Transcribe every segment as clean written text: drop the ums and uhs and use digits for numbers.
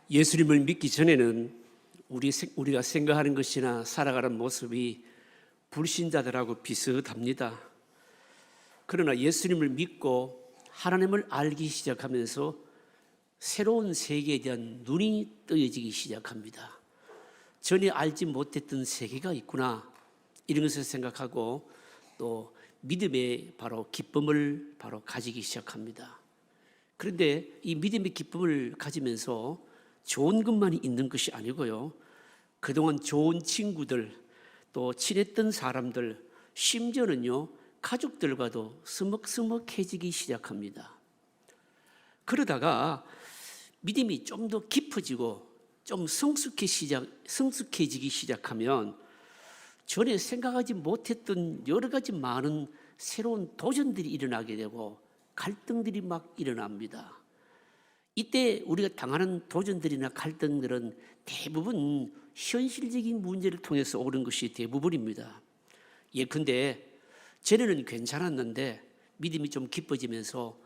예수님을 믿기 전에는 우리가 생각하는 것이나 살아가는 모습이 불신자들하고 비슷합니다. 그러나 예수님을 믿고 하나님을 알기 시작하면서 새로운 세계에 대한 눈이 뜨여지기 시작합니다. 전에 알지 못했던 세계가 있구나, 이런 것을 생각하고 또 믿음의 바로 기쁨을 바로 가지기 시작합니다. 그런데 이 믿음의 기쁨을 가지면서 좋은 것만이 있는 것이 아니고요, 그동안 좋은 친구들, 또 친했던 사람들, 심지어는요 가족들과도 서먹서먹해지기 시작합니다. 그러다가 믿음이 좀 더 깊어지고 좀 성숙해지기 시작하면 전에 생각하지 못했던 여러 가지 많은 새로운 도전들이 일어나게 되고 갈등들이 막 일어납니다. 이때 우리가 당하는 도전들이나 갈등들은 대부분 현실적인 문제를 통해서 오는 것이 대부분입니다. 예컨대 전에는 괜찮았는데 믿음이 좀 깊어지면서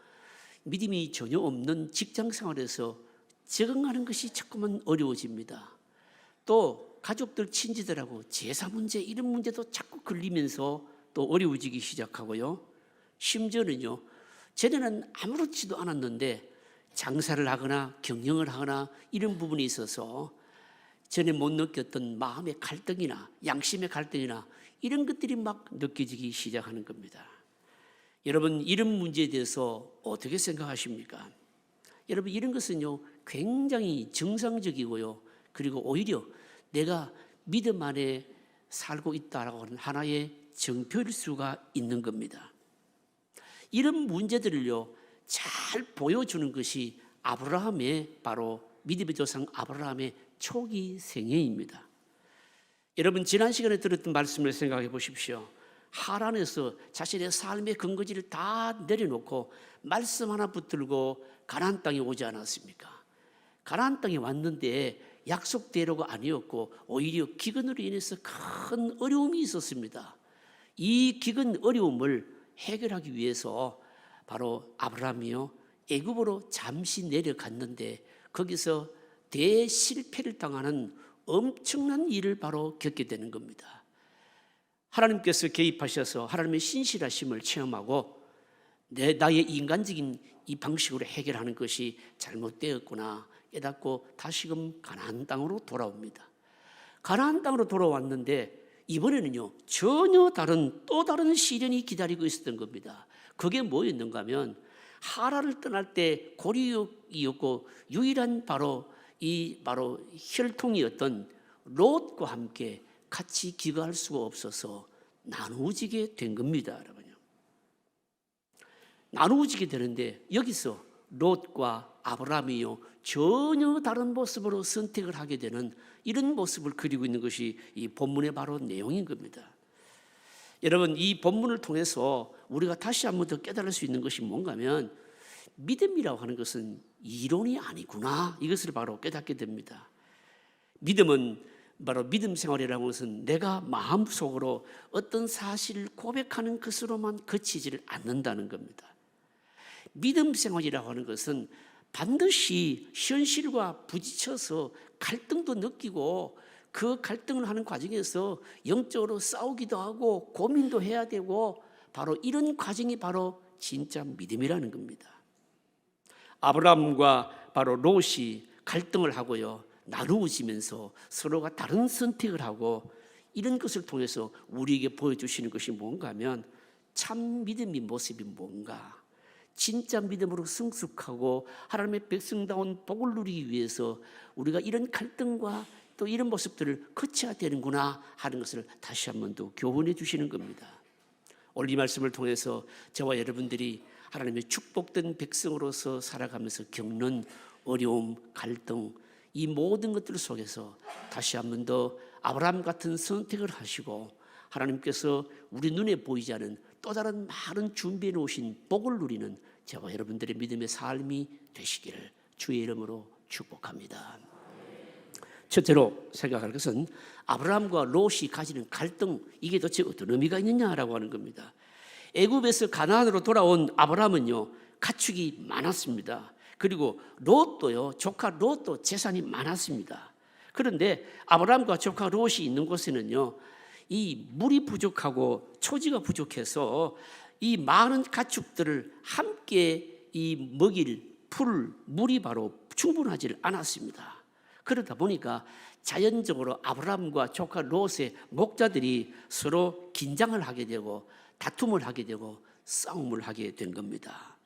믿음이 전혀 없는 직장 생활에서 적응하는 것이 자꾸만 어려워집니다. 또 가족들, 친지들하고 제사 문제, 이런 문제도 자꾸 걸리면서 또 어려워지기 시작하고요. 심지어는요, 전에는 아무렇지도 않았는데 장사를 하거나 경영을 하거나 이런 부분에 있어서 전에 못 느꼈던 마음의 갈등이나 양심의 갈등이나 이런 것들이 막 느껴지기 시작하는 겁니다. 여러분, 이런 문제에 대해서 어떻게 생각하십니까? 여러분, 이런 것은요 굉장히 정상적이고요, 그리고 오히려 내가 믿음 안에 살고 있다라고 하는 하나의 증표일 수가 있는 겁니다. 이런 문제들을요 잘 보여주는 것이 아브라함의, 바로 믿음의 조상 아브라함의 초기 생애입니다. 여러분, 지난 시간에 들었던 말씀을 생각해 보십시오. 하란에서 자신의 삶의 근거지를 다 내려놓고 말씀 하나 붙들고 가나안 땅에 오지 않았습니까? 가나안 땅에 왔는데 약속대로가 아니었고 오히려 기근으로 인해서 큰 어려움이 있었습니다. 이 기근 어려움을 해결하기 위해서 바로 아브라함이요 애굽으로 잠시 내려갔는데 거기서 대실패를 당하는 엄청난 일을 바로 겪게 되는 겁니다. 하나님께서 개입하셔서 하나님의 신실하심을 체험하고 나의 인간적인 이 방식으로 해결하는 것이 잘못되었구나 깨닫고 다시금 가나안 땅으로 돌아옵니다. 가나안 땅으로 돌아왔는데 이번에는요 전혀 다른 또 다른 시련이 기다리고 있었던 겁니다. 그게 뭐였는가 하면 하란을 떠날 때 고리였고 유일한 바로 혈통이었던 롯과 함께 같이 귀가할 수가 없어서 나누어지게 된 겁니다. 여러분요, 나누어지게 되는데 여기서 롯과 아브라함이요 전혀 다른 모습으로 선택을 하게 되는 이런 모습을 그리고 있는 것이 이 본문의 바로 내용인 겁니다. 여러분, 이 본문을 통해서 우리가 다시 한 번 더 깨달을 수 있는 것이 뭔가 하면 믿음이라고 하는 것은 이론이 아니구나, 이것을 바로 깨닫게 됩니다. 믿음은 바로 믿음 생활이라는 것은 내가 마음속으로 어떤 사실을 고백하는 것으로만 그치지를 않는다는 겁니다. 믿음 생활이라고 하는 것은 반드시 현실과 부딪혀서 갈등도 느끼고 그 갈등을 하는 과정에서 영적으로 싸우기도 하고 고민도 해야 되고 바로 이런 과정이 바로 진짜 믿음이라는 겁니다. 아브라함과 바로 롯이 갈등을 하고요 나누어지면서 서로가 다른 선택을 하고 이런 것을 통해서 우리에게 보여주시는 것이 뭔가 하면 참 믿음의 모습이 뭔가, 진짜 믿음으로 성숙하고 하나님의 백성다운 복을 누리기 위해서 우리가 이런 갈등과 또 이런 모습들을 거쳐야 되는구나 하는 것을 다시 한 번 더 교훈해 주시는 겁니다. 오늘 이 말씀을 통해서 저와 여러분들이 하나님의 축복된 백성으로서 살아가면서 겪는 어려움, 갈등, 이 모든 것들 속에서 다시 한 번 더 아브라함 같은 선택을 하시고 하나님께서 우리 눈에 보이지 않은 또 다른 많은 준비해 놓으신 복을 누리는 저와 여러분들의 믿음의 삶이 되시기를 주의 이름으로 축복합니다. 첫째로 생각할 것은 아브라함과 롯이 가지는 갈등, 이게 도대체 어떤 의미가 있느냐라고 하는 겁니다. 애굽에서 가나안으로 돌아온 아브라함은요 가축이 많았습니다. 그리고 롯도요, 조카 롯도 재산이 많았습니다. 그런데 아브라함과 조카 롯이 있는 곳에는요, 이 물이 부족하고 초지가 부족해서 이 많은 가축들을 함께 이 먹일 물이 바로 충분하지 않았습니다. 그러다 보니까 자연적으로 아브라함과 조카 롯의 목자들이 서로 긴장을 하게 되고 다툼을 하게 되고 싸움을 하게 된 겁니다.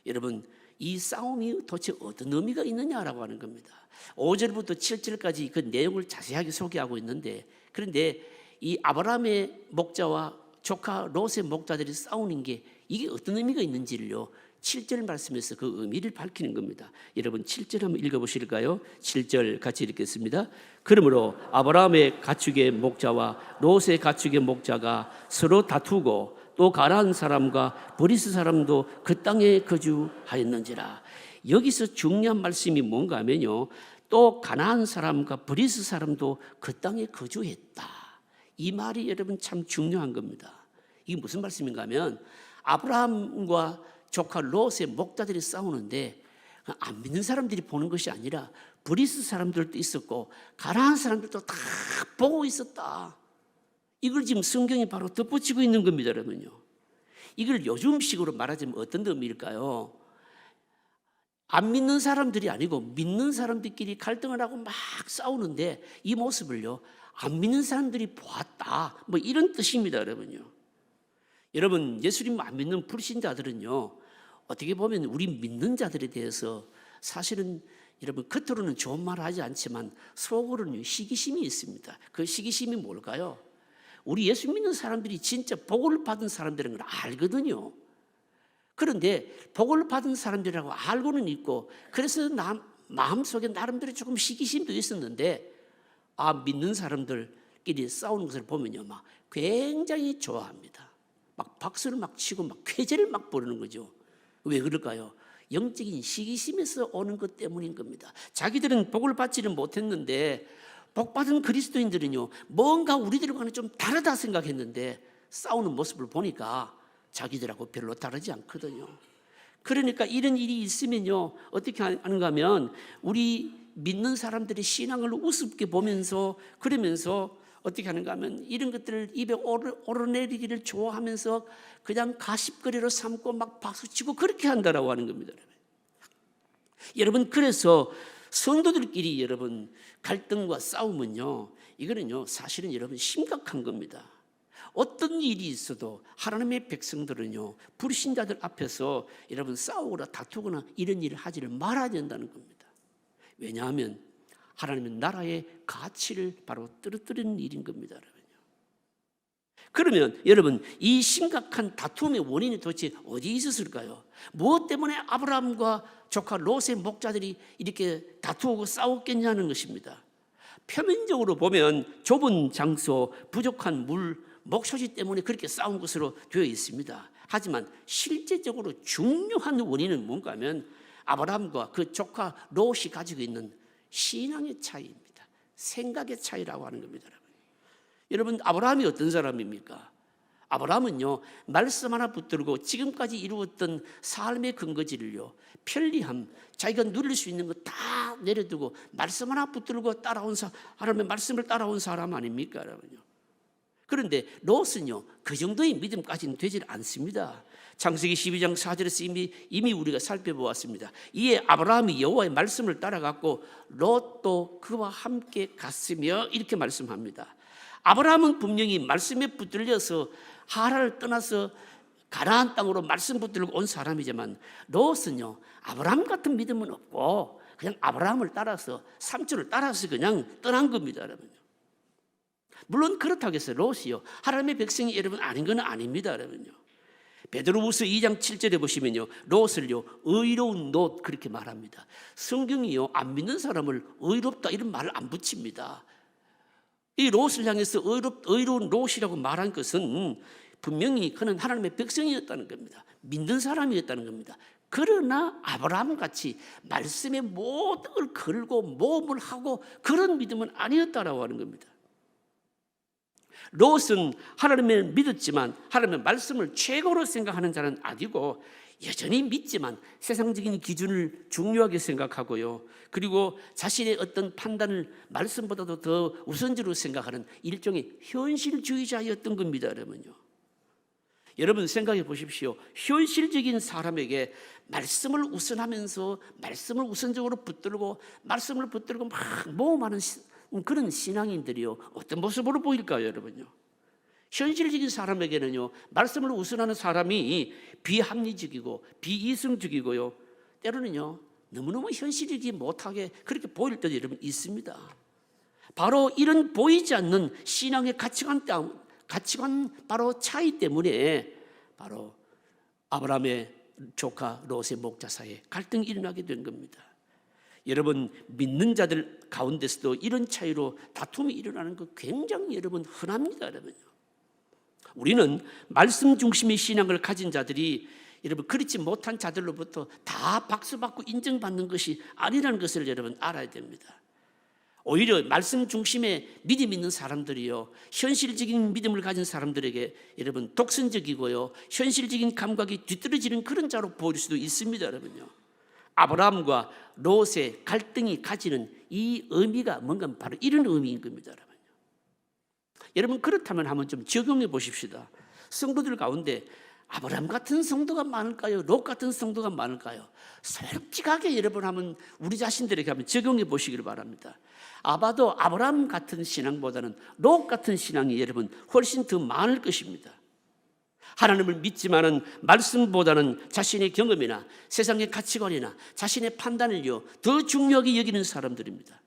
여러분, 이 싸움이 도대체 어떤 의미가 있느냐라고 하는 겁니다. 5절부터 7절까지 그 내용을 자세하게 소개하고 있는데, 그런데 이 아브라함의 목자와 조카 롯의 목자들이 싸우는 게 이게 어떤 의미가 있는지를요, 7절 말씀에서 그 의미를 밝히는 겁니다. 여러분 7절 한번 읽어보실까요? 7절 같이 읽겠습니다. 그러므로 아브라함의 가축의 목자와 롯의 가축의 목자가 서로 다투고 또 가나안 사람과 브리스 사람도 그 땅에 거주하였는지라. 여기서 중요한 말씀이 뭔가 하면요, 또 가나안 사람과 브리스 사람도 그 땅에 거주했다. 이 말이 여러분 참 중요한 겁니다. 이게 무슨 말씀인가 하면 아브라함과 조카 롯의 목자들이 싸우는데 안 믿는 사람들이 보는 것이 아니라 브리스 사람들도 있었고 가나안 사람들도 다 보고 있었다. 이걸 지금 성경이 바로 덧붙이고 있는 겁니다, 여러분요. 이걸 요즘식으로 말하자면 어떤 의미일까요? 안 믿는 사람들이 아니고 믿는 사람들끼리 갈등을 하고 막 싸우는데 이 모습을요, 안 믿는 사람들이 보았다, 뭐 이런 뜻입니다, 여러분요. 여러분, 예수님 안 믿는 불신자들은요, 어떻게 보면 우리 믿는 자들에 대해서 사실은 여러분 겉으로는 좋은 말을 하지 않지만 속으로는 시기심이 있습니다. 그 시기심이 뭘까요? 우리 예수 믿는 사람들이 진짜 복을 받은 사람들인 걸 알거든요. 그런데 복을 받은 사람들이라고 알고는 있고, 그래서 마음속에 나름대로 조금 시기심도 있었는데, 믿는 사람들끼리 싸우는 것을 보면요, 막 굉장히 좋아합니다. 막 박수를 막 치고 막 쾌재를 막 부르는 거죠. 왜 그럴까요? 영적인 시기심에서 오는 것 때문인 겁니다. 자기들은 복을 받지는 못했는데 복받은 그리스도인들은요, 뭔가 우리들과는 좀 다르다 생각했는데 싸우는 모습을 보니까 자기들하고 별로 다르지 않거든요. 그러니까 이런 일이 있으면요, 어떻게 하는가 하면 우리 믿는 사람들의 신앙을 우습게 보면서, 그러면서 어떻게 하는가 하면 이런 것들을 입에 오르내리기를 좋아하면서 그냥 가십거리로 삼고 막 박수치고 그렇게 한다라고 하는 겁니다. 여러분, 그래서 성도들끼리 여러분 갈등과 싸움은요, 이거는요 사실은 여러분 심각한 겁니다. 어떤 일이 있어도 하나님의 백성들은요, 불신자들 앞에서 여러분 싸우거나 다투거나 이런 일을 하지를 말아야 된다는 겁니다. 왜냐하면 하나님은 나라의 가치를 바로 떨어뜨리는 일인 겁니다, 여러분요. 그러면 여러분, 이 심각한 다툼의 원인이 도대체 어디에 있었을까요? 무엇 때문에 아브라함과 조카 롯의 목자들이 이렇게 다투고 싸웠겠냐는 것입니다. 표면적으로 보면 좁은 장소, 부족한 물, 목소지 때문에 그렇게 싸운 것으로 되어 있습니다. 하지만 실제적으로 중요한 원인은 뭔가 하면 아브라함과 그 조카 롯이 가지고 있는 신앙의 차이입니다. 생각의 차이라고 하는 겁니다. 여러분, 아브라함이 어떤 사람입니까? 아브라함은요, 말씀 하나 붙들고 지금까지 이루었던 삶의 근거지를요, 편리함, 자기가 누릴 수 있는 거 다 내려두고 말씀 하나 붙들고 따라온 하나님의 말씀을 따라온 사람 아닙니까, 여러분요? 그런데 롯은요, 그 정도의 믿음까지는 되질 않습니다. 창세기 12장 4절에서 이미 우리가 살펴보았습니다. 이에 아브라함이 여호와의 말씀을 따라갔고 롯도 그와 함께 갔으며, 이렇게 말씀합니다. 아브라함은 분명히 말씀에 붙들려서 하란을 떠나서 가나안 땅으로 말씀 붙들고 온 사람이지만 롯은요, 아브라함 같은 믿음은 없고 그냥 아브라함을 따라서 삼촌을 따라서 그냥 떠난 겁니다, 여러분. 물론 그렇다고 해서 롯이요, 하나님의 백성이 여러분 아닌 건 아닙니다, 여러분요. 베드로후서 2장 7절에 보시면요, 롯을요 의로운 롯 그렇게 말합니다. 성경이요 안 믿는 사람을 의롭다 이런 말을 안 붙입니다. 이 롯을 향해서 의로운 롯이라고 말한 것은 분명히 그는 하나님의 백성이었다는 겁니다. 믿는 사람이었다는 겁니다. 그러나 아브라함같이 말씀에 모든 걸 걸고 모험을 하고 그런 믿음은 아니었다라고 하는 겁니다. 롯은 하나님을 믿었지만 하나님의 말씀을 최고로 생각하는 자는 아니고 여전히 믿지만 세상적인 기준을 중요하게 생각하고요. 그리고 자신의 어떤 판단을 말씀보다도 더 우선적으로 생각하는 일종의 현실주의자였던 겁니다, 여러분요. 여러분 생각해 보십시오. 현실적인 사람에게 말씀을 우선하면서 말씀을 우선적으로 붙들고 말씀을 붙들고 막 모험하는 그런 신앙인들이요, 어떤 모습으로 보일까요, 여러분요? 현실적인 사람에게는요, 말씀을 우선하는 사람이 비합리적이고 비이성적이고요, 때로는요 너무너무 현실이지 못하게 그렇게 보일 때도 여러분 있습니다. 바로 이런 보이지 않는 신앙의 가치관 바로 차이 때문에 바로 아브라함의 조카 롯의 목자 사이에 갈등이 일어나게 된 겁니다. 여러분, 믿는 자들 가운데서도 이런 차이로 다툼이 일어나는 거 굉장히 여러분 흔합니다, 여러분요. 우리는 말씀 중심의 신앙을 가진 자들이 여러분 그렇지 못한 자들로부터 다 박수받고 인정받는 것이 아니라는 것을 여러분 알아야 됩니다. 오히려 말씀 중심의 믿음 있는 사람들이요, 현실적인 믿음을 가진 사람들에게 여러분 독선적이고요, 현실적인 감각이 뒤떨어지는 그런 자로 보일 수도 있습니다, 여러분요. 아브라함과 롯의 갈등이 가지는 이 의미가 뭔가 바로 이런 의미인 겁니다, 여러분. 여러분 그렇다면 한번 좀 적용해 보십시다. 성도들 가운데 아브라함 같은 성도가 많을까요? 롯 같은 성도가 많을까요? 솔직하게 여러분 한번 우리 자신들에게 한번 적용해 보시기를 바랍니다. 아마도 아브라함 같은 신앙보다는 롯 같은 신앙이 여러분 훨씬 더 많을 것입니다. 하나님을 믿지만은 말씀보다는 자신의 경험이나 세상의 가치관이나 자신의 판단을요 더 중요하게 여기는 사람들입니다.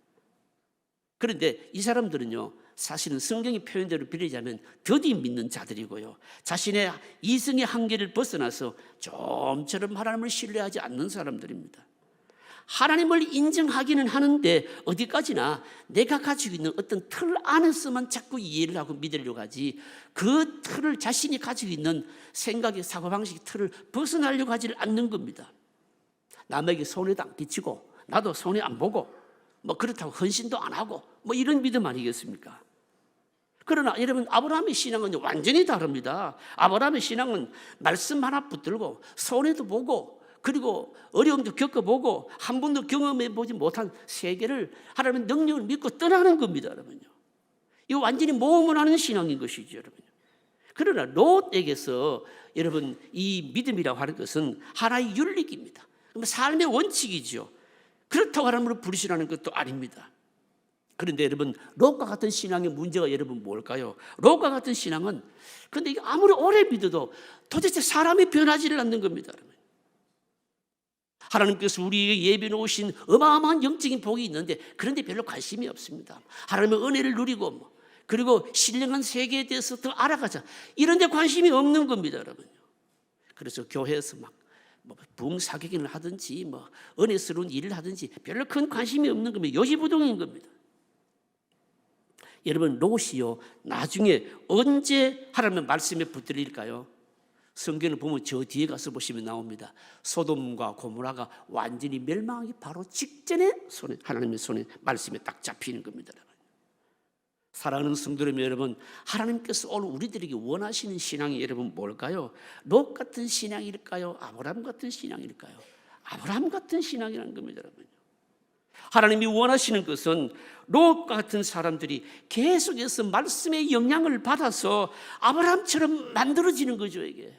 그런데 이 사람들은요 사실은 성경의 표현대로 빌리자면 더디 믿는 자들이고요, 자신의 이성의 한계를 벗어나서 좀처럼 하나님을 신뢰하지 않는 사람들입니다. 하나님을 인정하기는 하는데 어디까지나 내가 가지고 있는 어떤 틀 안에서만 자꾸 이해를 하고 믿으려고 하지, 그 틀을 자신이 가지고 있는 생각의 사고방식 틀을 벗어나려고 하지를 않는 겁니다. 남에게 손해도 안 끼치고 나도 손해 안 보고 뭐 그렇다고 헌신도 안 하고 뭐 이런 믿음 아니겠습니까? 그러나 여러분 아브라함의 신앙은 완전히 다릅니다. 아브라함의 신앙은 말씀 하나 붙들고 손해도 보고 그리고 어려움도 겪어보고 한 번도 경험해보지 못한 세계를 하나님의 능력을 믿고 떠나는 겁니다, 여러분요. 이거 완전히 모험을 하는 신앙인 것이죠, 여러분요. 그러나 롯에게서 여러분 이 믿음이라고 하는 것은 하나의 윤리입니다. 삶의 원칙이죠. 그렇다고 하나님을 부르시라는 것도 아닙니다. 그런데 여러분 롯과 같은 신앙의 문제가 여러분 뭘까요? 롯과 같은 신앙은 그런데 이게 아무리 오래 믿어도 도대체 사람이 변하지를 않는 겁니다, 여러분. 하나님께서 우리에게 예비해 놓으신 어마어마한 영적인 복이 있는데 그런데 별로 관심이 없습니다. 하나님의 은혜를 누리고 그리고 신령한 세계에 대해서 더 알아가자 이런 데 관심이 없는 겁니다, 여러분. 그래서 교회에서 막 부흥사격을 하든지 뭐 은혜스러운 일을 하든지 별로 큰 관심이 없는 겁니다. 요지부동인 겁니다. 여러분 롯이요 나중에 언제 하나님의 말씀에 붙들릴까요? 성경을 보면 저 뒤에 가서 보시면 나옵니다. 소돔과 고모라가 완전히 멸망하기 바로 직전에 하나님의 손에 말씀에 딱 잡히는 겁니다, 여러분. 사랑하는 성도 여러분, 하나님께서 오늘 우리들에게 원하시는 신앙이 여러분 뭘까요? 롯 같은 신앙일까요? 아브라함 같은 신앙일까요? 아브라함 같은 신앙이라는 겁니다, 여러분. 하나님이 원하시는 것은 롯 같은 사람들이 계속해서 말씀의 영향을 받아서 아브라함처럼 만들어지는 거죠, 이게.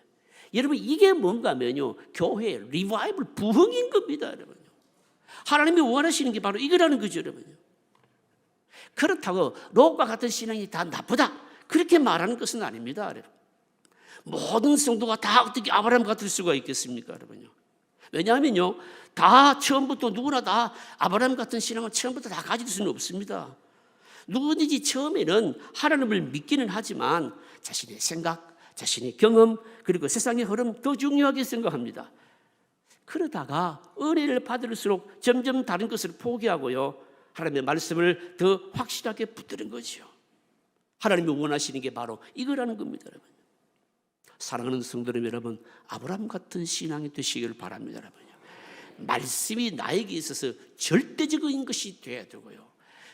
여러분 이게 뭔가 하면요 교회 리바이벌 부흥인 겁니다, 여러분. 하나님이 원하시는 게 바로 이거라는 거죠, 여러분. 그렇다고 롯과 같은 신앙이 다 나쁘다 그렇게 말하는 것은 아닙니다, 여러분. 모든 성도가 다 어떻게 아브라함 같을 수가 있겠습니까, 여러분요? 왜냐하면요 다 처음부터 누구나 다 아브라함 같은 신앙을 처음부터 다 가질 수는 없습니다. 누구든지 처음에는 하나님을 믿기는 하지만 자신의 생각, 자신의 경험 그리고 세상의 흐름 더 중요하게 생각합니다. 그러다가 은혜를 받을수록 점점 다른 것을 포기하고요 하나님의 말씀을 더 확실하게 붙드는 거죠. 하나님이 원하시는 게 바로 이거라는 겁니다, 여러분. 사랑하는 성도 여러분, 아브라함 같은 신앙이 되시기를 바랍니다, 여러분. 말씀이 나에게 있어서 절대적인 것이 되어야 되고요.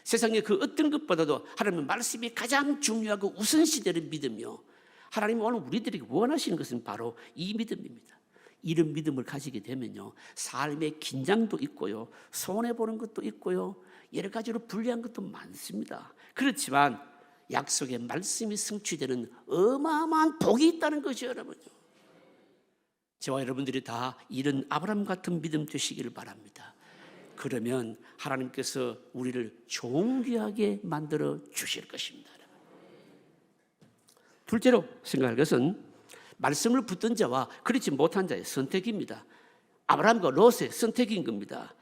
세상의 그 어떤 것보다도 하나님의 말씀이 가장 중요하고 우선시되는 믿음이요. 하나님 오늘 우리들에게 원하시는 것은 바로 이 믿음입니다. 이런 믿음을 가지게 되면요, 삶의 긴장도 있고요, 손해보는 것도 있고요, 여러 가지로 불리한 것도 많습니다. 그렇지만 약속의 말씀이 성취되는 어마어마한 복이 있다는 거죠, 여러분. 저와 여러분들이 다 이런 아브라함 같은 믿음 되시기를 바랍니다. 그러면 하나님께서 우리를 존귀하게 만들어 주실 것입니다. 둘째로 생각할 것은 말씀을 붙든 자와 그렇지 못한 자의 선택입니다. 아브라함과 롯의 선택인 겁니다.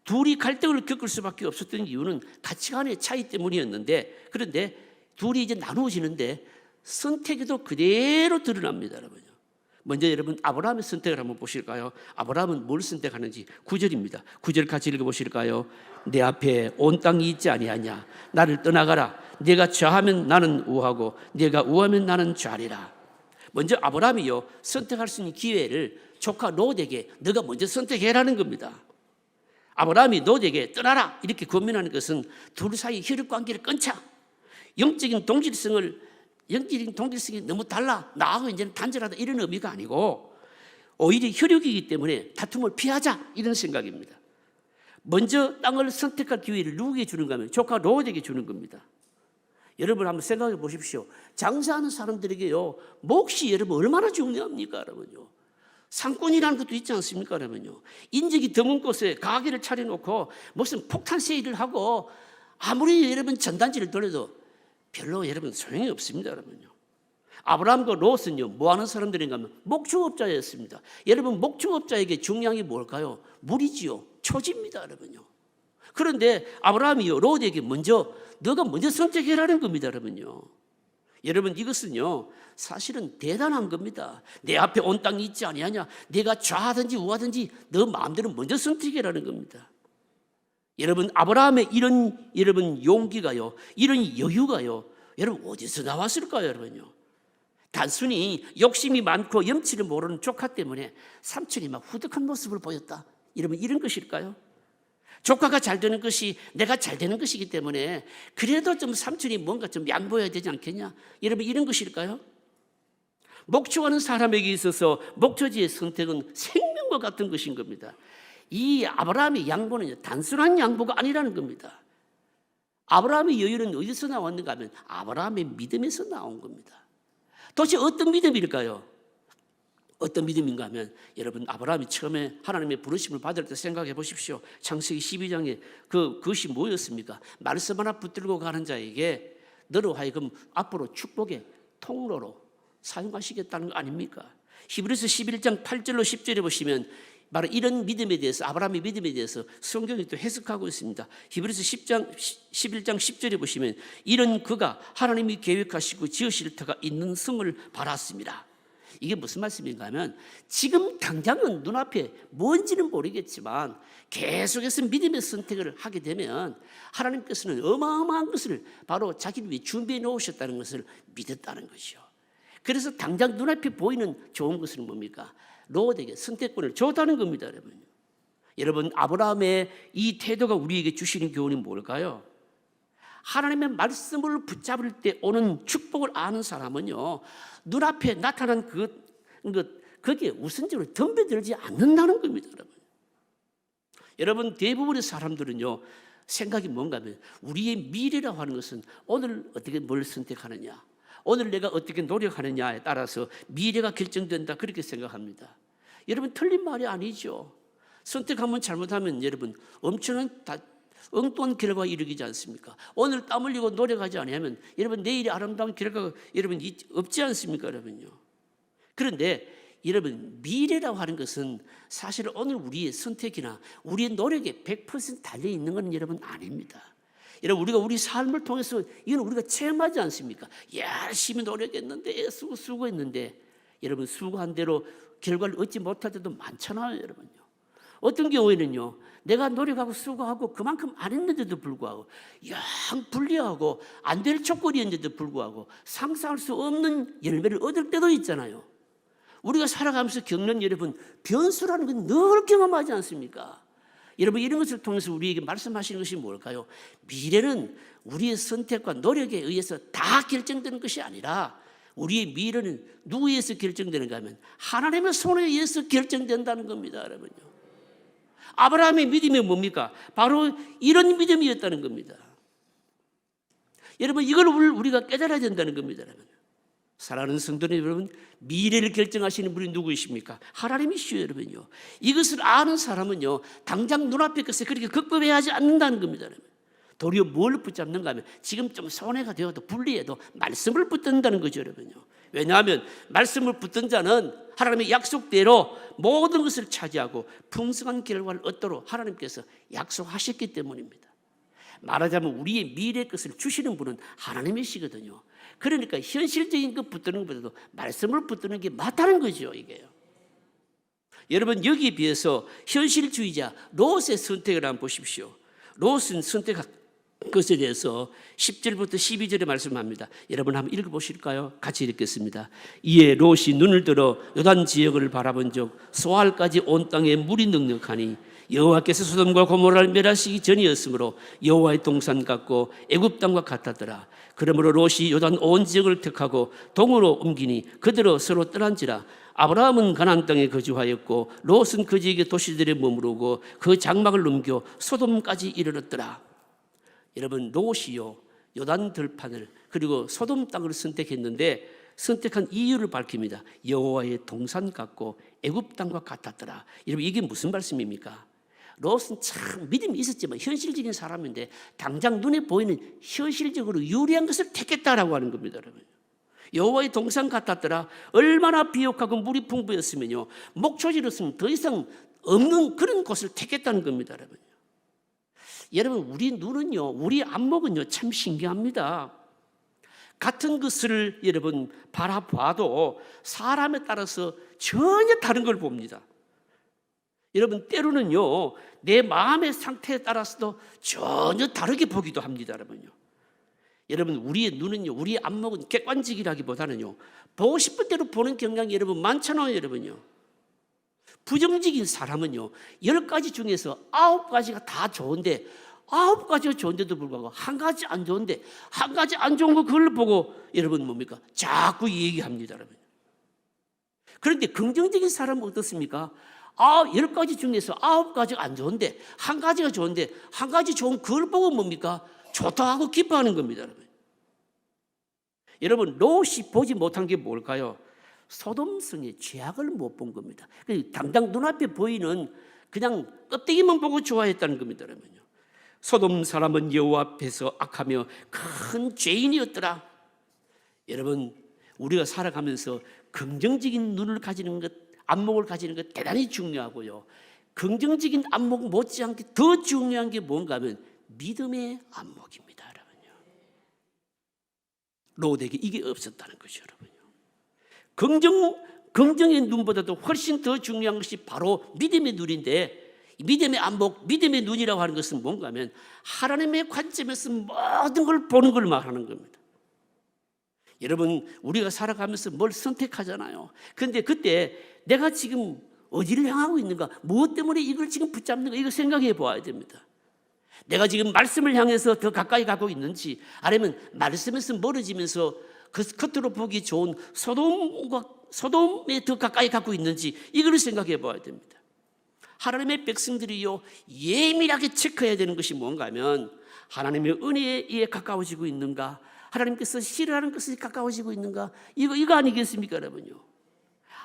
둘이 갈등을 겪을 수밖에 없었던 이유는 가치관의 차이 때문이었는데, 그런데 둘이 이제 나누어지는데 선택에도 그대로 드러납니다, 여러분. 먼저 여러분 아브라함의 선택을 한번 보실까요? 아브라함은 뭘 선택하는지 9절입니다. 9절 같이 읽어보실까요? 내 앞에 온 땅이 있지 아니하냐? 나를 떠나가라. 네가 좌하면 나는 우하고 네가 우하면 나는 좌리라. 먼저 아브라함이요, 선택할 수 있는 기회를 조카 롯에게 너가 먼저 선택해라는 겁니다. 아브라함이 롯에게 떠나라 이렇게 권면하는 것은 둘 사이 혈육관계를 끊자. 영적인 동질성이 너무 달라, 나하고 이제는 단절하다, 이런 의미가 아니고 오히려 혈육이기 때문에 다툼을 피하자, 이런 생각입니다. 먼저 땅을 선택할 기회를 누구에게 주는가 하면 조카 롯에게 주는 겁니다. 여러분 한번 생각해 보십시오. 장사하는 사람들에게요, 몫이 여러분 얼마나 중요합니까, 여러분요? 상권이라는 것도 있지 않습니까, 여러분요? 인적이 드문 곳에 가게를 차려놓고 무슨 폭탄 세일을 하고 아무리 여러분 전단지를 돌려도 별로 여러분 소용이 없습니다, 여러분요. 아브라함과 롯은요, 뭐 하는 사람들인가 하면 목축업자였습니다. 여러분 목축업자에게 중요한 게 뭘까요? 물이지요, 초지입니다, 여러분요. 그런데 아브라함이요, 롯에게 너가 먼저 선택해라는 겁니다, 여러분요. 여러분 이것은요, 사실은 대단한 겁니다. 내 앞에 온 땅이 있지 아니하냐? 내가 좌하든지 우하든지 너 마음대로 먼저 선택해라는 겁니다. 여러분 아브라함의 이런 여러분 용기가요, 이런 여유가요, 여러분 어디서 나왔을까요, 여러분요? 단순히 욕심이 많고 염치를 모르는 조카 때문에 삼촌이 막 후덕한 모습을 보였다, 여러분 이런 것일까요? 조카가 잘 되는 것이 내가 잘 되는 것이기 때문에 그래도 좀 삼촌이 뭔가 좀 양보해야 되지 않겠냐, 여러분 이런 것일까요? 목초하는 사람에게 있어서 목초지의 선택은 생명과 같은 것인 겁니다. 이 아브라함의 양보는 단순한 양보가 아니라는 겁니다. 아브라함의 여유는 어디서 나왔는가 하면 아브라함의 믿음에서 나온 겁니다. 도대체 어떤 믿음일까요? 어떤 믿음인가 하면 여러분 아브라함이 처음에 하나님의 부르심을 받을 때 생각해 보십시오. 창세기 12장에 그것이 뭐였습니까? 말씀 하나 붙들고 가는 자에게 너로 하여금 앞으로 축복의 통로로 사용하시겠다는 거 아닙니까? 히브리서 11장 8절로 10절에 보시면 바로 이런 믿음에 대해서, 아브라함의 믿음에 대해서 성경이 또 해석하고 있습니다. 히브리서 11장 10절에 보시면 이런 그가 하나님이 계획하시고 지으실 터가 있는 성을 바랐습니다. 이게 무슨 말씀인가 하면 지금 당장은 눈앞에 뭔지는 모르겠지만 계속해서 믿음의 선택을 하게 되면 하나님께서는 어마어마한 것을 바로 자기를 위해 준비해 놓으셨다는 것을 믿었다는 것이요. 그래서 당장 눈앞에 보이는 좋은 것은 뭡니까? 롯에게 선택권을 줬다는 겁니다, 여러분. 여러분 아브라함의 이 태도가 우리에게 주시는 교훈이 뭘까요? 하나님의 말씀을 붙잡을 때 오는 축복을 아는 사람은요, 눈앞에 나타난 거기에 우선적으로 덤벼들지 않는다는 겁니다, 여러분. 여러분 대부분의 사람들은요, 생각이 뭔가 하면 우리의 미래라고 하는 것은 오늘 어떻게 뭘 선택하느냐, 오늘 내가 어떻게 노력하느냐에 따라서 미래가 결정된다, 그렇게 생각합니다. 여러분 틀린 말이 아니죠. 선택하면 잘못하면 여러분 엄청난 엉뚱한 결과가 이루어지지 않습니까? 오늘 땀 흘리고 노력하지 않으면 여러분 내일이 아름다운 결과가 여러분 없지 않습니까, 여러분요? 그런데 여러분 미래라고 하는 것은 사실 오늘 우리의 선택이나 우리의 노력에 100% 달려 있는 건 여러분 아닙니다. 여러분 우리가 우리 삶을 통해서 이건 우리가 체험하지 않습니까? 열심히 노력했는데 수고했는데 여러분 수고한 대로 결과를 얻지 못할 때도 많잖아요, 여러분요. 어떤 경우에는요, 내가 노력하고 수고하고 그만큼 안 했는데도 불구하고 영 불리하고 안 될 조건이었는데도 불구하고 상상할 수 없는 열매를 얻을 때도 있잖아요. 우리가 살아가면서 겪는 여러분 변수라는 건 늘 경험하지 않습니까? 여러분 이런 것을 통해서 우리에게 말씀하시는 것이 뭘까요? 미래는 우리의 선택과 노력에 의해서 다 결정되는 것이 아니라 우리의 미래는 누구에 의해서 결정되는가 하면 하나님의 손에 의해서 결정된다는 겁니다, 여러분요. 아브라함의 믿음이 뭡니까? 바로 이런 믿음이었다는 겁니다. 여러분, 이걸 우리가 깨달아야 된다는 겁니다, 여러분. 사랑하는 성도 여러분, 미래를 결정하시는 분이 누구이십니까? 하나님이시요, 여러분요. 이것을 아는 사람은요, 당장 눈앞의 것에 그렇게 급급해 하지 않는다는 겁니다, 여러분. 도리어 뭘 붙잡는가 하면 지금 좀 손해가 되어도 불리해도 말씀을 붙든다는 거죠, 여러분요. 왜냐하면 말씀을 붙든 자는 하나님의 약속대로 모든 것을 차지하고 풍성한 결과를 얻도록 하나님께서 약속하셨기 때문입니다. 말하자면 우리의 미래의 것을 주시는 분은 하나님이시거든요. 그러니까 현실적인 것 붙드는 것보다도 말씀을 붙드는 게 맞다는 거죠, 이게요. 여러분, 여기에 비해서 현실주의자 롯의 선택을 한번 보십시오. 롯은 선택한 것에 대해서 10절부터 12절에 말씀합니다. 여러분 한번 읽어보실까요? 같이 읽겠습니다. 이에 롯이 눈을 들어 요단 지역을 바라본 적 소알까지 온 땅에 물이 넉넉하니 여호와께서 소돔과 고모라를 멸하시기 전이었으므로 여호와의 동산 같고 애굽 땅과 같았더라. 그러므로 롯이 요단 온 지역을 택하고 동으로 옮기니 그대로 서로 떠난지라. 아브라함은 가나안 땅에 거주하였고 롯은 그 지역의 도시들에 머무르고 그 장막을 넘겨 소돔까지 이르렀더라. 여러분, 롯이요 요단 들판을 그리고 소돔 땅을 선택했는데 선택한 이유를 밝힙니다. 여호와의 동산 같고 애굽 땅과 같았더라. 여러분, 이게 무슨 말씀입니까? 롯은 참 믿음이 있었지만 현실적인 사람인데 당장 눈에 보이는 현실적으로 유리한 것을 택했다라고 하는 겁니다, 여러분. 여호와의 동산 같았더라. 얼마나 비옥하고 물이 풍부했으면요, 목초지로서는 더 이상 없는 그런 곳을 택했다는 겁니다, 여러분. 여러분, 우리 눈은요, 우리 안목은요, 참 신기합니다. 같은 것을 여러분 바라봐도 사람에 따라서 전혀 다른 걸 봅니다. 여러분, 때로는요, 내 마음의 상태에 따라서도 전혀 다르게 보기도 합니다, 여러분요. 여러분, 우리의 눈은요, 우리의 안목은 객관적이라기보다는요, 보고 싶은 대로 보는 경향이 여러분 많잖아요, 여러분요. 부정적인 사람은요, 10가지 중에서 9가지가 다 좋은데 9가지가 좋은데도 불구하고 한 가지 안 좋은데 한 가지 안 좋은 거 그걸 보고 여러분 뭡니까? 자꾸 얘기합니다, 여러분. 그런데 긍정적인 사람은 어떻습니까? 10가지 중에서 9가지가 안 좋은데 한 가지가 좋은데 한 가지 좋은 그걸 보고 뭡니까? 좋다 하고 기뻐하는 겁니다, 여러분. 여러분, 롯이 보지 못한 게 뭘까요? 소돔성의 죄악을 못 본 겁니다. 당장 눈앞에 보이는 그냥 껍데기만 보고 좋아했다는 겁니다, 여러분요. 소돔 사람은 여호와 앞에서 악하며 큰 죄인이었더라. 여러분, 우리가 살아가면서 긍정적인 눈을 가지는 것, 안목을 가지는 것 대단히 중요하고요. 긍정적인 안목 못지않게 더 중요한 게 뭔가 하면 믿음의 안목입니다, 여러분요. 롯에게 이게 없었다는 것이죠, 여러분요. 긍정의 눈보다도 훨씬 더 중요한 것이 바로 믿음의 눈인데, 믿음의 안목, 믿음의 눈이라고 하는 것은 뭔가 하면 하나님의 관점에서 모든 걸 보는 걸 말하는 겁니다. 여러분, 우리가 살아가면서 뭘 선택하잖아요. 그런데 그때 내가 지금 어디를 향하고 있는가, 무엇 때문에 이걸 지금 붙잡는가, 이거 생각해 보아야 됩니다. 내가 지금 말씀을 향해서 더 가까이 가고 있는지, 아니면 말씀에서 멀어지면서 그 겉으로 보기 좋은 소돔에 더 가까이 가고 있는지, 이걸 생각해 봐야 됩니다. 하나님의 백성들이요, 예민하게 체크해야 되는 것이 뭔가 하면 하나님의 은혜에 가까워지고 있는가, 하나님께서 싫어하는 것에 가까워지고 있는가, 이거 아니겠습니까, 여러분요?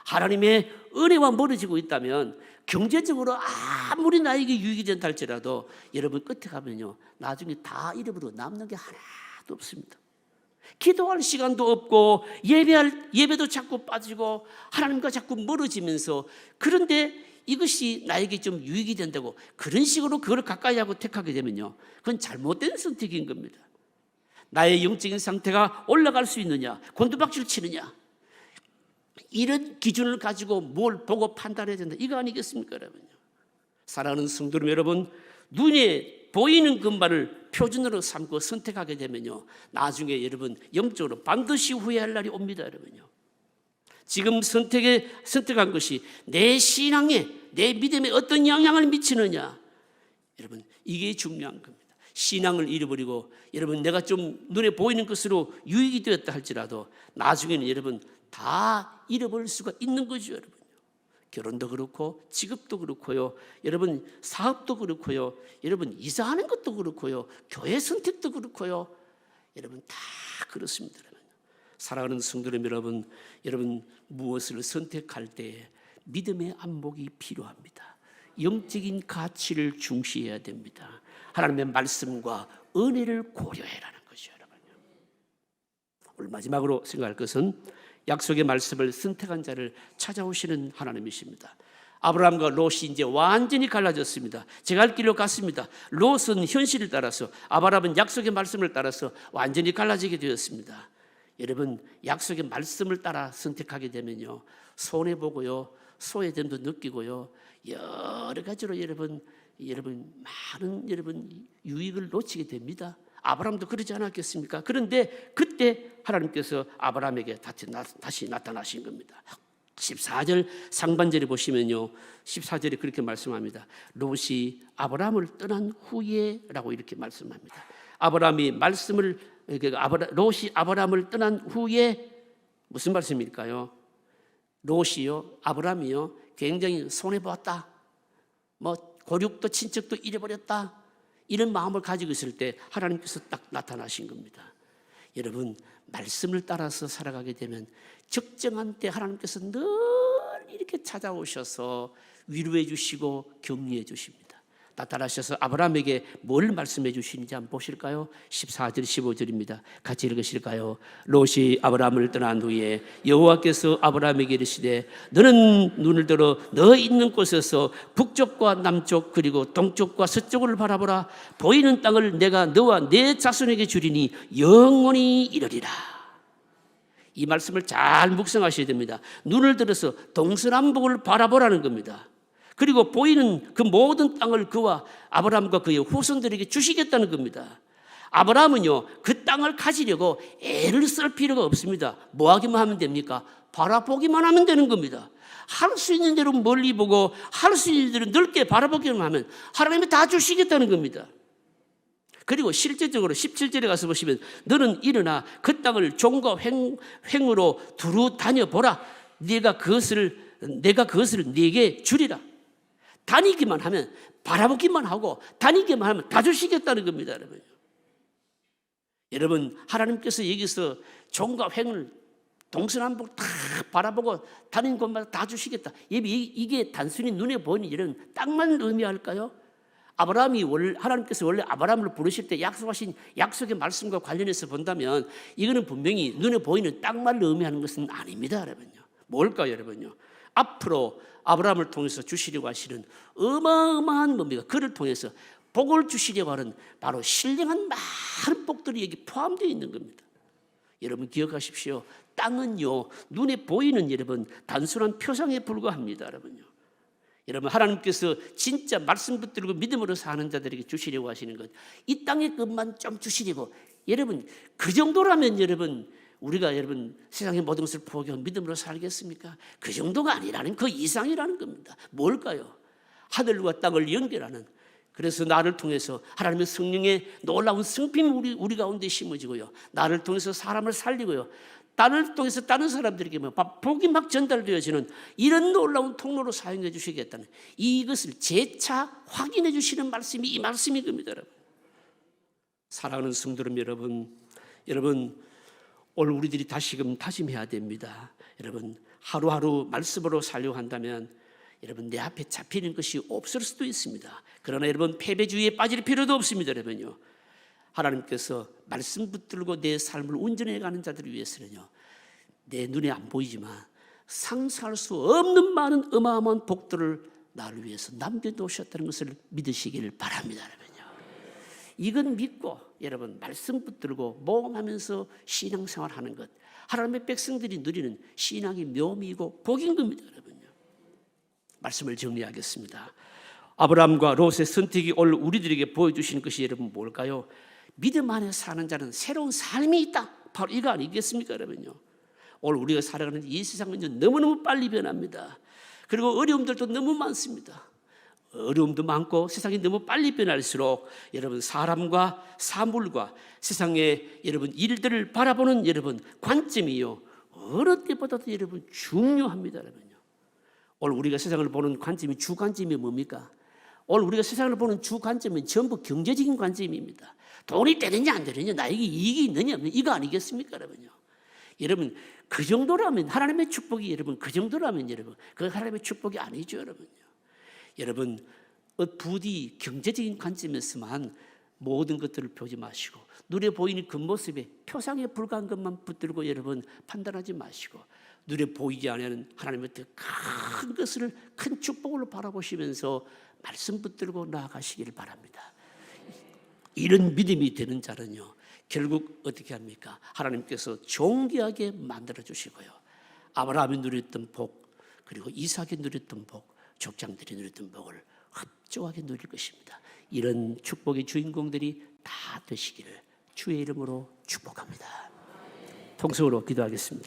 하나님의 은혜와 멀어지고 있다면 경제적으로 아무리 나에게 유익이 된다 할지라도 여러분 끝에 가면요, 나중에 다 잃어버리고 남는 게 하나도 없습니다. 기도할 시간도 없고 예배도 자꾸 빠지고 하나님과 자꾸 멀어지면서, 그런데 이것이 나에게 좀 유익이 된다고 그런 식으로 그걸 가까이 하고 택하게 되면요, 그건 잘못된 선택인 겁니다. 나의 영적인 상태가 올라갈 수 있느냐, 곤두박질 치느냐, 이런 기준을 가지고 뭘 보고 판단해야 된다, 이거 아니겠습니까, 여러분? 사랑하는 성도 여러분, 눈에 보이는 것만을 표준으로 삼고 선택하게 되면요, 나중에 여러분 영적으로 반드시 후회할 날이 옵니다, 여러분요. 지금 선택한 것이 내 신앙에, 내 믿음에 어떤 영향을 미치느냐, 여러분 이게 중요한 겁니다. 신앙을 잃어버리고 여러분 내가 좀 눈에 보이는 것으로 유익이 되었다 할지라도 나중에는 여러분 다 잃어버릴 수가 있는 거죠. 여러분 결혼도 그렇고 직업도 그렇고요, 여러분 사업도 그렇고요, 여러분 이사하는 것도 그렇고요, 교회 선택도 그렇고요, 여러분 다 그렇습니다. 사랑하는 성도님 여러분, 여러분 무엇을 선택할 때 믿음의 안목이 필요합니다. 영적인 가치를 중시해야 됩니다. 하나님의 말씀과 은혜를 고려해라는 것이죠. 여러분요. 오늘 마지막으로 생각할 것은 약속의 말씀을 선택한 자를 찾아오시는 하나님이십니다. 아브라함과 롯이 이제 완전히 갈라졌습니다. 제가 할 길로 갔습니다. 롯은 현실을 따라서, 아브라함은 약속의 말씀을 따라서 완전히 갈라지게 되었습니다. 여러분 약속의 말씀을 따라 선택하게 되면요, 손해보고요, 소외됨도 느끼고요, 여러 가지로 여러분 많은 유익을 놓치게 됩니다. 아브라함도 그러지 않았겠습니까? 그런데 그때 하나님께서 아브라함에게 다시 나타나신 겁니다. 14절 상반절에 보시면요, 14절에 그렇게 말씀합니다. 롯이 아브라함을 떠난 후에 라고 이렇게 말씀합니다. 롯이 아브라함을 떠난 후에 무슨 말씀일까요? 롯이요, 아브라함이요 굉장히 손해보았다, 고륙도 친척도 잃어버렸다, 이런 마음을 가지고 있을 때 하나님께서 딱 나타나신 겁니다. 여러분 말씀을 따라서 살아가게 되면 적정한 때 하나님께서 늘 이렇게 찾아오셔서 위로해 주시고 격려해 주십니다. 나타나셔서 아브라함에게 뭘 말씀해 주시는지 한번 보실까요? 14절 15절입니다. 같이 읽으실까요? 롯이 아브라함을 떠난 후에 여호와께서 아브라함에게 이르시되 너는 눈을 들어 너 있는 곳에서 북쪽과 남쪽 그리고 동쪽과 서쪽을 바라보라. 보이는 땅을 내가 너와 내 자손에게 주리니 영원히 이르리라. 이 말씀을 잘 묵상하셔야 됩니다. 눈을 들어서 동서남북을 바라보라는 겁니다. 그리고 보이는 그 모든 땅을 그와 아브라함과 그의 후손들에게 주시겠다는 겁니다. 아브라함은요 그 땅을 가지려고 애를 쓸 필요가 없습니다. 뭐 하기만 하면 됩니까? 바라보기만 하면 되는 겁니다. 할 수 있는 대로 멀리 보고 할 수 있는 대로 넓게 바라보기만 하면 하나님이 다 주시겠다는 겁니다. 그리고 실제적으로 17절에 가서 보시면 너는 일어나 그 땅을 종과 횡으로 두루 다녀보라. 내가 그것을 네게 주리라. 다니기만 하면, 바라보기만 하고 다니기만 하면 다 주시겠다는 겁니다. 여러분 하나님께서 여기서 종과 횡을 동서남북 다 바라보고 다니는 곳마다 다 주시겠다. 이게 단순히 눈에 보이는 이런 땅만 의미할까요? 하나님께서 원래 아브라함을 부르실 때 약속하신 약속의 말씀과 관련해서 본다면 이거는 분명히 눈에 보이는 땅만 의미하는 것은 아닙니다. 여러분요. 뭘까요? 여러분요. 앞으로 아브라함을 통해서 주시려고 하시는 어마어마한 뭡니까? 그를 통해서 복을 주시려고 하는 바로 신령한 많은 복들이 여기 포함되어 있는 겁니다. 여러분 기억하십시오. 땅은요 눈에 보이는 여러분 단순한 표상에 불과합니다. 여러분 하나님께서 진짜 말씀 붙들고 믿음으로 사는 자들에게 주시려고 하시는 것, 이 땅의 것만 좀 주시려고, 여러분 그 정도라면 우리가 세상의 모든 것을 포기하고 믿음으로 살겠습니까? 그 정도가 아니라는, 그 이상이라는 겁니다. 뭘까요? 하늘과 땅을 연결하는, 그래서 나를 통해서 하나님의 성령의 놀라운 성품이 우리 가운데 심어지고요, 나를 통해서 사람을 살리고요, 나를 통해서 다른 사람들에게 복이 막 전달되어지는 이런 놀라운 통로로 사용해 주시겠다는, 이것을 재차 확인해 주시는 말씀이 이 말씀인 겁니다. 사랑하는 성도 여러분 오늘 우리들이 다시금 다짐해야 됩니다. 여러분 하루하루 말씀으로 살려고 한다면 여러분 내 앞에 잡히는 것이 없을 수도 있습니다. 그러나 여러분 패배주의에 빠질 필요도 없습니다. 여러분요, 하나님께서 말씀 붙들고 내 삶을 운전해가는 자들을 위해서는요, 내 눈에 안 보이지만 상상할 수 없는 많은 어마어마한 복들을 나를 위해서 남겨놓으셨다는 것을 믿으시기를 바랍니다. 여러분요, 이건 믿고 여러분 말씀 붙들고 모험하면서 신앙생활하는 것, 하나님의 백성들이 누리는 신앙의 묘미이고 복인 겁니다. 여러분요, 말씀을 정리하겠습니다. 아브라함과 롯의 선택이 오늘 우리들에게 보여주시는 것이 여러분 뭘까요? 믿음 안에 사는 자는 새로운 삶이 있다. 바로 이거 아니겠습니까? 여러분요, 오늘 우리가 살아가는 이 세상은 너무너무 빨리 변합니다. 그리고 어려움들도 너무 많습니다. 어려움도 많고 세상이 너무 빨리 변할수록 여러분 사람과 사물과 세상의 여러분 일들을 바라보는 여러분 관점이요 어느 때보다도 여러분 중요합니다. 여러분요. 오늘 우리가 세상을 보는 관점이 주 관점이 뭡니까? 오늘 우리가 세상을 보는 주 관점은 전부 경제적인 관점입니다. 돈이 되느냐 안 되느냐 나에게 이익이 있느냐 없느냐 이거 아니겠습니까 여러분요. 여러분 그 정도라면 하나님의 축복이 여러분 그 정도라면 여러분 그 하나님의 축복이 아니죠 여러분요. 여러분 부디 경제적인 관점에서만 모든 것들을 보지 마시고 눈에 보이는 겉모습에 표상에 불과한 것만 붙들고 여러분 판단하지 마시고 눈에 보이지 않는 하나님의 큰 것을 큰 축복으로 바라보시면서 말씀 붙들고 나아가시길 바랍니다. 이런 믿음이 되는 자는요 결국 어떻게 합니까? 하나님께서 존귀하게 만들어 주시고요 아브라함이 누렸던 복 그리고 이삭이 누렸던 복 족장들이 누렸던 복을 흡족하게 누릴 것입니다. 이런 축복의 주인공들이 다 되시기를 주의 이름으로 축복합니다. 통성으로 기도하겠습니다.